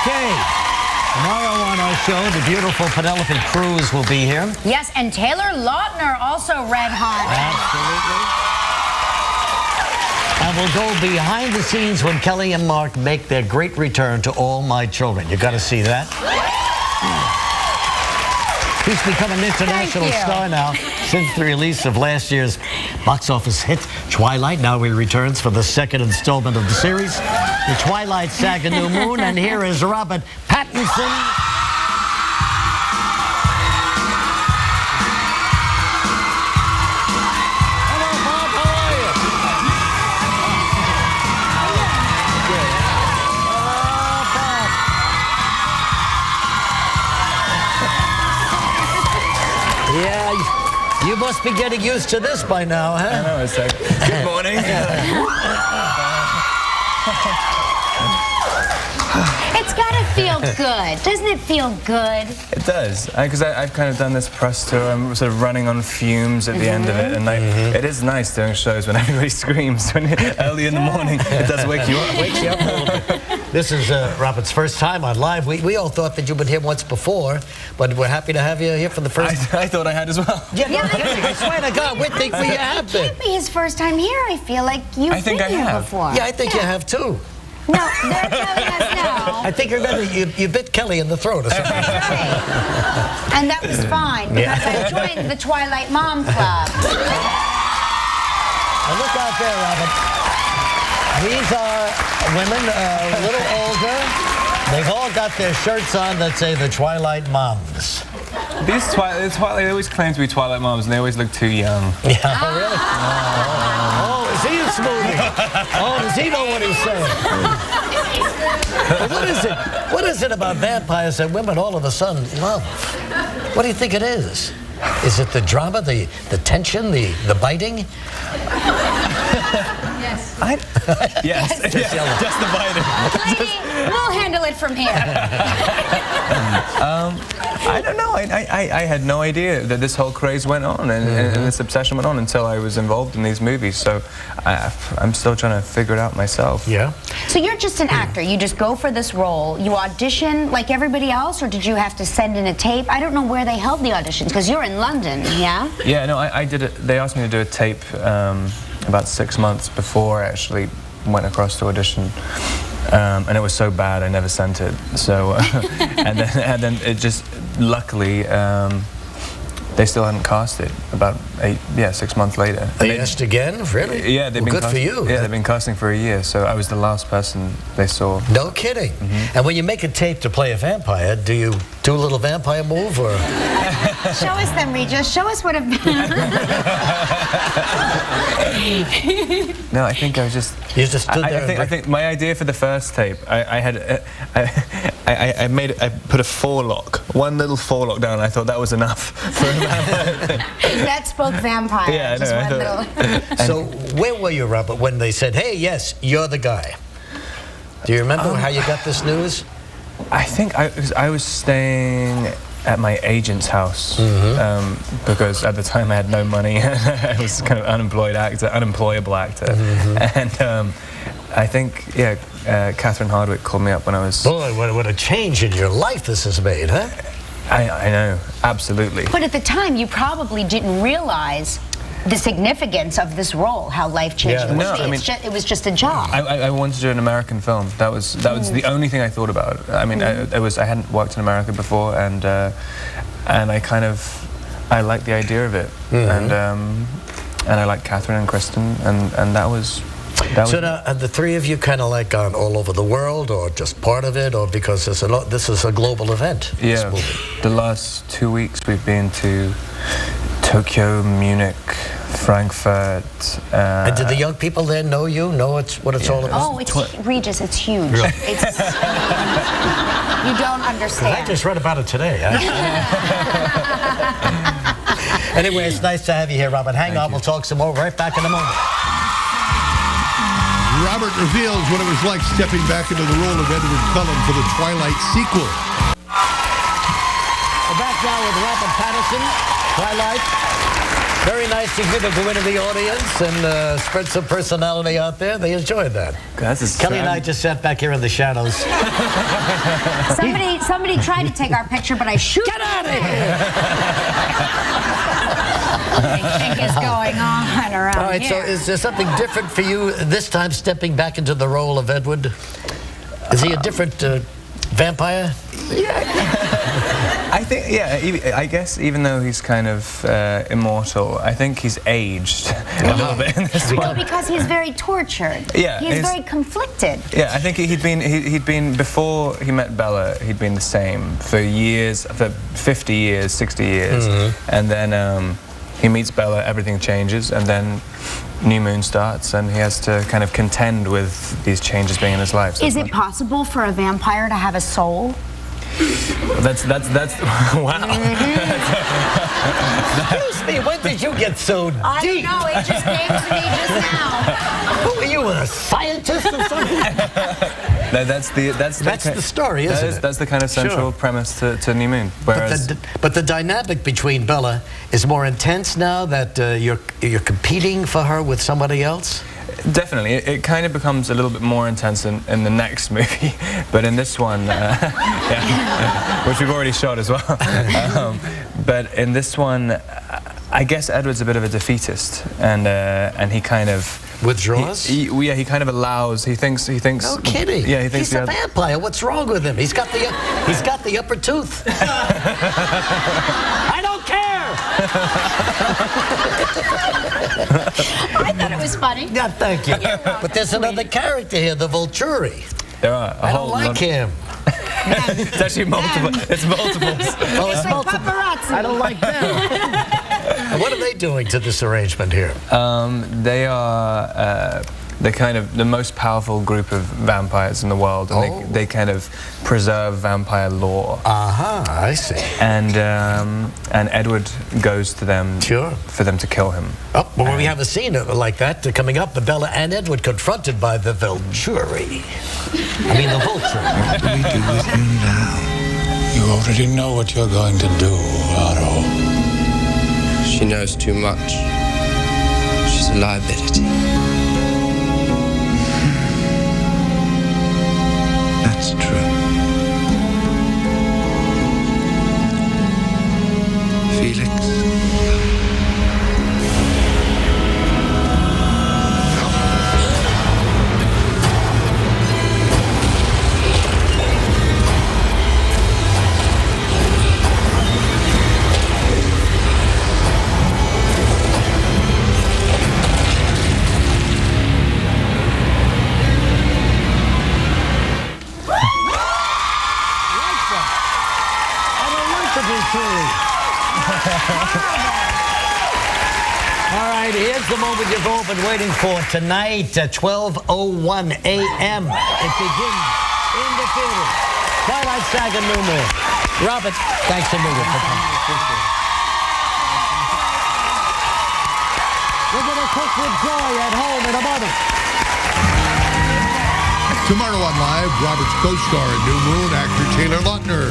Okay. Tomorrow on our show, the beautiful Penelope Cruz will be here. Yes, and Taylor Lautner also red hot. Absolutely. And we'll go behind the scenes when Kelly and Mark make their great return to All My Children. You got to see that. He's become an international star now since the release of last year's box office hit, Twilight. Now he returns for the second installment of the series, The Twilight Saga: New Moon. And here is Robert Pattinson. Yeah, you must be getting used to this by now, huh? I know, it's like, good morning. It's gotta feel good. Doesn't it feel good? It does, because I've kind of done this press tour. I'm sort of running on fumes at the end of it, and it is nice doing shows when everybody screams early in the morning. It does wake you up. Wakes you up a little bit. This is Robert's first time on live. We all thought that you've been here once before, but we're happy to have you here for the first time. I thought I had as well. Yeah, I swear to God, we think we have been. It can't be his first time here. I feel like you've been here before. Yeah, I think you have too. No, they're telling us no. I think you bit Kelly in the throat or something. That's right. And that was fine, because I joined the Twilight Mom Club. Now look out there, Robert. These are women a little older. They've all got their shirts on that say the Twilight Moms. These Twilight, they always claim to be Twilight Moms, and they always look too young. Yeah, oh, really? Oh, is he a smoothie? Oh, does he know what he's saying? What is it about vampires that women all of a sudden love? What do you think it is? Is it the drama, the tension, the biting? Yes. Yes. Just the biting. Lady, we'll handle it from here. I don't know. I had no idea that this whole craze went on and this obsession went on until I was involved in these movies. So I'm still trying to figure it out myself. Yeah. So you're just an actor. You just go for this role. You audition like everybody else, or did you have to send in a tape? I don't know where they held the auditions, because you're in London, yeah? Yeah, no, I did it. They asked me to do a tape about 6 months before I actually went across to audition. And it was so bad I never sent it. So and then it just luckily they still hadn't cast it about 6 months later. They asked again? Really? Yeah, they've been good for you. Yeah, they've been casting for a year, so I was the last person they saw. No kidding. And when you make a tape to play a vampire, do you do a little vampire move or? Show us them, Regis. Show us what a... No, I think I was just... You just stood there. I think my idea for the first tape, I put a forelock, one little forelock down, and I thought that was enough for a vampire. That spoke vampire. Yeah, just one little... So where were you, Robert, when they said, hey, yes, you're the guy? Do you remember how you got this news? I think I was staying at my agent's house because at the time I had no money. I was kind of unemployable actor. And I think, Catherine Hardwicke called me up when I was... Boy, what a change in your life this has made, huh? I know, absolutely. But at the time, you probably didn't realize the significance of this role, how life-changing it would be. It was just a job. I wanted to do an American film. That was the only thing I thought about. I mean, I hadn't worked in America before, and I liked the idea of it, and I liked Catherine and Kristen, and that was. So now, are the three of you kind of like gone all over the world, or just part of it, or because this is a global event? Yeah, the last 2 weeks we've been to Tokyo, Munich, Frankfurt. And did the young people there know you? Know what it's all about? Oh, it's Regis. It's huge. Really? It's, you don't understand. I just read about it today. Anyway, it's nice to have you here, Robert. Hang on, we'll talk some more right back in a moment. Robert reveals what it was like stepping back into the role of Edward Cullen for the Twilight sequel. We're back now with Robert Pattinson, Twilight. Very nice. You could go into the audience and spread some personality out there. They enjoyed that. Kelly and I just sat back here in the shadows. Somebody tried to take our picture, but I shoot. Get out of here! What do you think is going on around All right, here? so is there something different for you this time stepping back into the role of Edward? Is he a different vampire? I think, yeah, I guess even though he's kind of immortal, I think he's aged a little bit in this one. Because he's very tortured. Yeah, he's very conflicted. Yeah, I think he'd been before he met Bella, he'd been the same for years, for 50 years, 60 years. And then he meets Bella, everything changes, and then New Moon starts, and he has to kind of contend with these changes being in his life. So is it possible for a vampire to have a soul? That's wow. Excuse me, when did you get so deep? I don't know, it just came to me just now. Are you a scientist or something? That's the story, isn't it? That's the kind of central premise to New Moon. Whereas, but the dynamic between Bella is more intense now that you're competing for her with somebody else? Definitely. It kind of becomes a little bit more intense in the next movie, but in this one, yeah, which we've already shot as well. But in this one, I guess Edward's a bit of a defeatist, and he kind of withdraws. He kind of allows. He thinks. No kidding. Yeah, he thinks he's a vampire. What's wrong with him? He's got the upper tooth. I don't care. I thought it was funny. Yeah, thank you. But there's another character here, the Vulturi. There are. I don't like him. It's actually multiple. It's multiples. Oh, it's multiple. Paparazzi. I don't like them. What are they doing to this arrangement here? They are the kind of the most powerful group of vampires in the world, and they kind of preserve vampire lore. I see. And Edward goes to them for them to kill him. Oh, well, we have a scene like that coming up. Bella and Edward confronted by the Vulturi. I mean, the Vulture. What do we do with you now? You already know what you're going to do, Otto. She knows too much. She's a liability. That's true. Felix. All right, here's the moment you've all been waiting for tonight at 12:01 a.m. It begins in the theater. Twilight Saga New Moon. Robert, thanks a million for coming. We're going to cook with joy at home in a moment. Tomorrow on Live, Robert's co-star in New Moon, actor Taylor Lautner.